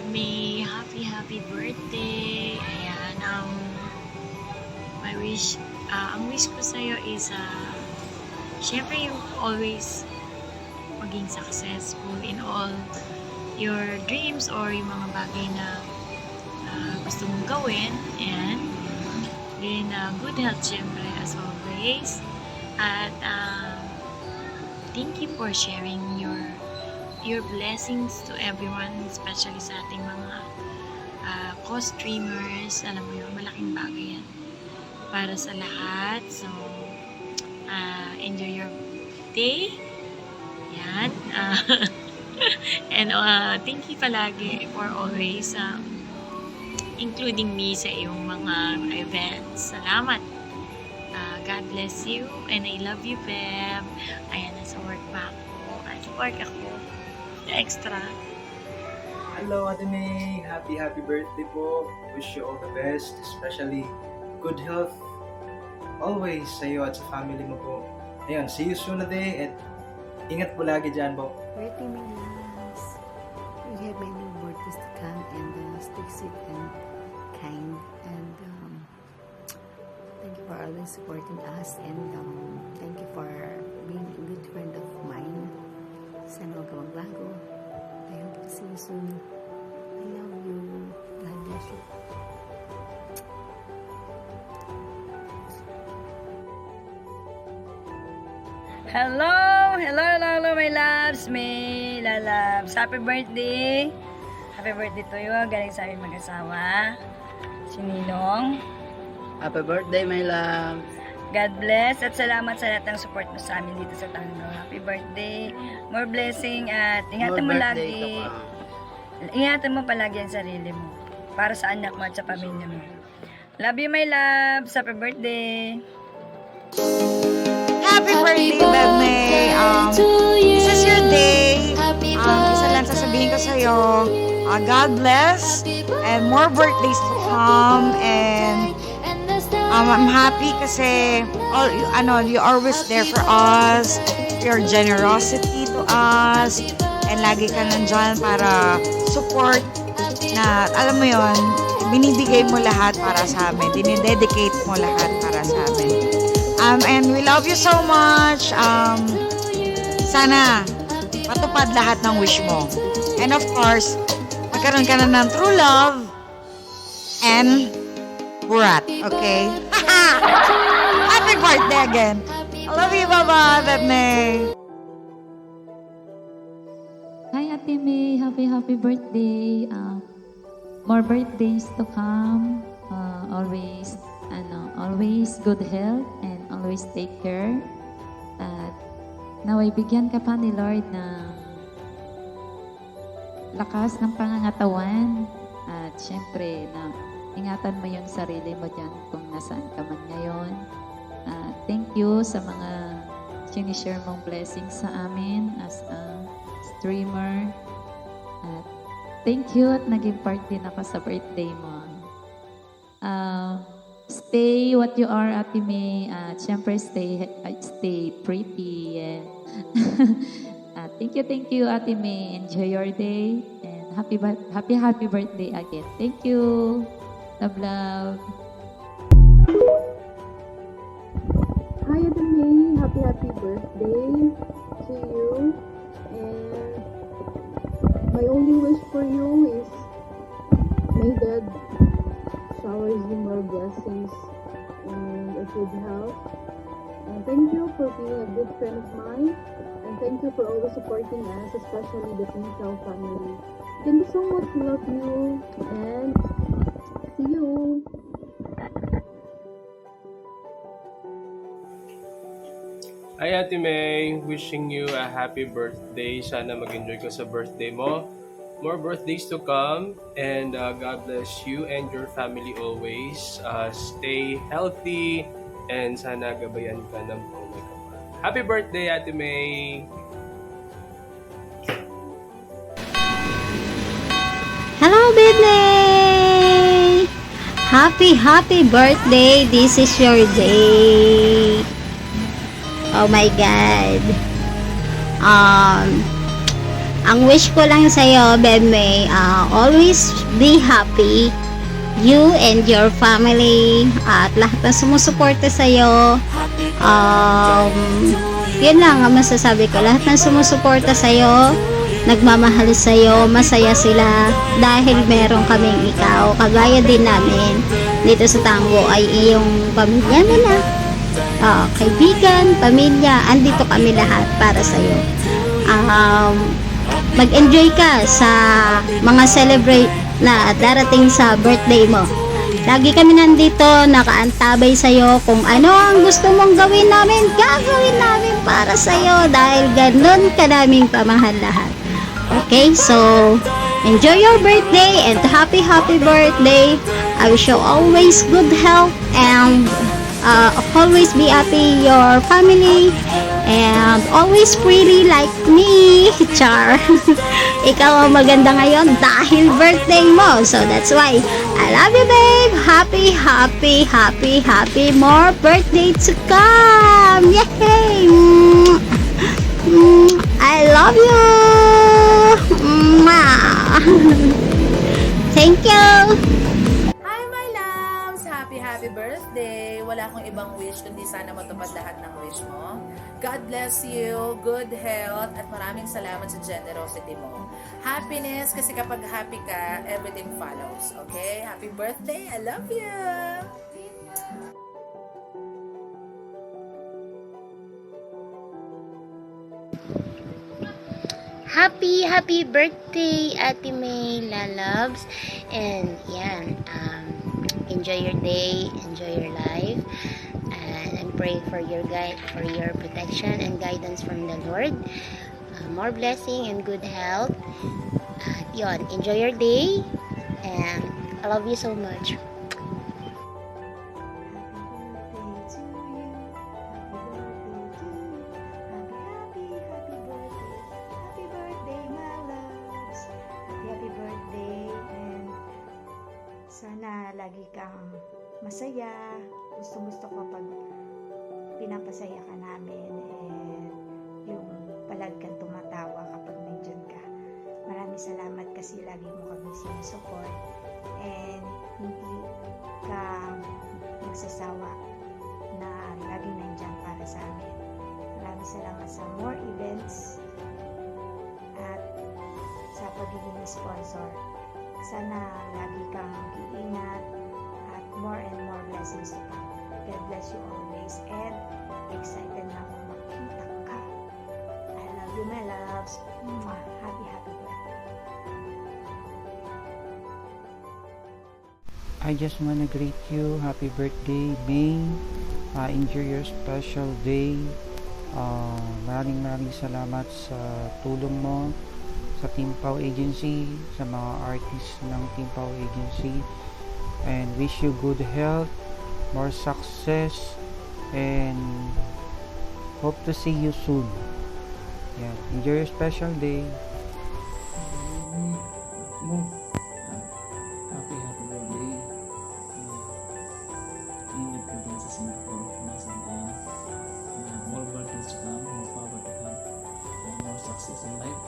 May happy birthday. Ayan, ang wish ko sa'yo is, syempre yung always maging successful in all your dreams or yung mga bagay na gusto mong gawin, and then good health syempre as always, at thank you for sharing your blessings to everyone, especially sa ating mga co-streamers. Alam mo yun, malaking bagay yan para sa lahat. So enjoy your day yan. And thank you palagi for always including me sa iyong mga events. Salamat. God bless you. And I love you, Beb. Ayan, nasa work pa ako. Nasa work ako. Extra. Hello, Ate May. Happy birthday po. Wish you all the best. Especially good health always sa iyo at sa family mo po. Ayun, see you soon, Ate. At ingat po lagi dyan po. Birthday, my loves. We have many birthdays to come, and stay sweet and kind. And thank you for always supporting us, and thank you for being a good friend of mine. Sana huwag ka magbago. I hope to see you soon. I love you. God bless you. Hello, my loves, may lalabs. Happy birthday to you. Galing sa aming mag-asawa, si Ninong. Happy birthday, my love. God bless at salamat sa lahat ng support mo sa amin dito sa Tango. Happy birthday. More blessing at ingatan mo lagi. Ingatan mo palagi ang sarili mo para sa anak mo at sa pamilya mo. Love you, my loves. Happy birthday. Happy birthday, Bebe. This is your day. Isa lang sasabihin ko sa'yo, God bless and more birthdays to come, and I'm happy kasi you're always there for us, your generosity to us, and lagi ka nandyan para support na, alam mo yon, binibigay mo lahat para sa amin, dinidedicate mo lahat para sa amin. And we love you so much. Sana matupad lahat ng wish mo. And of course, magkaroon ka na ng true love and Burat, okay? Happy birthday again. I love you, Baba, Bebe. Hi, Ate May. Happy birthday. More birthdays to come. Always good health and always take care. At naway bigyan ka pa ni Lord ng lakas ng pangangatawan. At syempre, ingatan mo yung sarili mo dyan kung nasaan ka man ngayon. Thank you sa mga sinishare mong blessings sa amin as a streamer. At thank you at naging part din ako sa birthday mo. Stay what you are, Ate May. Siyempre, stay pretty. Yeah. Thank you, Ate May. Enjoy your day. And happy birthday again. Thank you. Love. Hi, Ate May. Happy birthday to you. And my only wish for you is may God showers you more blessings and a good health. And thank you for being a good friend of mine. And thank you for always supporting us, especially the Pintel family. Thank you so much. Love you. And see you. Hi, Ate May. Wishing you a happy birthday. Sana mag-enjoy ka sa birthday mo. More birthdays to come, and God bless you and your family always. Stay healthy, and sana gabayan ka ng buong may kapal. Happy birthday, Ate May! Hello, Bidley! Happy birthday! This is your day! Oh my God! Ang wish ko lang sa'yo, Bedmay, always be happy. You and your family at lahat ng sumusuporta sa'yo. Yun lang ang masasabi ko. Lahat ng sumusuporta sa'yo, nagmamahal sa'yo, masaya sila dahil meron kaming ikaw. Kagaya din namin dito sa Tango ay iyong pamilya nila. Kaibigan, pamilya, andito kami lahat para sa'yo. Mag-enjoy ka sa mga celebrate na darating sa birthday mo. Lagi kami nandito, nakaantabay sa'yo. Kung ano ang gusto mong gawin namin, gagawin namin para sa'yo dahil ganun ka naming pamahal lahat. Okay, so enjoy your birthday and happy birthday. I wish you always good health and always be happy your family and always pretty like me, Char. Ikaw ang maganda ngayon dahil birthday mo. So that's why I love you, babe. Happy more birthday to come. Yay! I love you. Thank you. Hi, my loves! Happy birthday! Wala akong ibang wish kundi sana matupad lahat ng wish mo. God bless you, good health, at maraming salamat sa generosity mo. Happiness, kasi kapag happy ka, everything follows. Okay? Happy birthday! I love you! Happy birthday, Ate May Lalabs. And yan, enjoy your day, enjoy your life. And I'm praying for your protection and guidance from the Lord. More blessing and good health. Yon, enjoy your day. And I love you so much. Sana lagi kang masaya. Gusto ko pag pinapasaya ka namin and yung palag kang tumatawa kapag nandyan ka. Maraming salamat kasi lagi mo kami sinusupport and hindi ka nagsasawa na laging nandyan para sa amin. Maraming salamat sa more events at sa pagiging sponsor. Sana lagi kang mag-iingat at more and more blessings to come. God bless you always and excited na akong makita ka. I love you, my loves. Happy birthday. I just wanna greet you. Happy birthday, May. Enjoy your special day. Maraming salamat sa tulong mo sa Team Pau Agency, sa mga artists ng Team Pau Agency, and wish you good health, more success, and hope to see you soon. Yeah, enjoy your special day. Happy birthday. Ingat ka din sa Singapore. More birthdays to come, more power to come, and more success in life.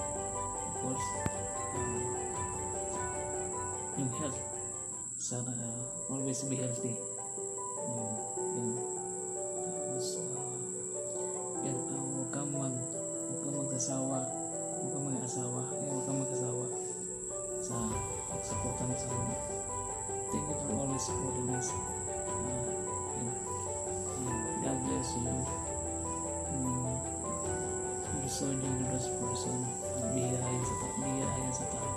Of course, in health, sana always be healthy. Tapos, huwag kang mag-asawa sa pagsuporta mo sa amin. Thank you for always supporting us. God bless you. You're so generous person. Bihirahin sa tao.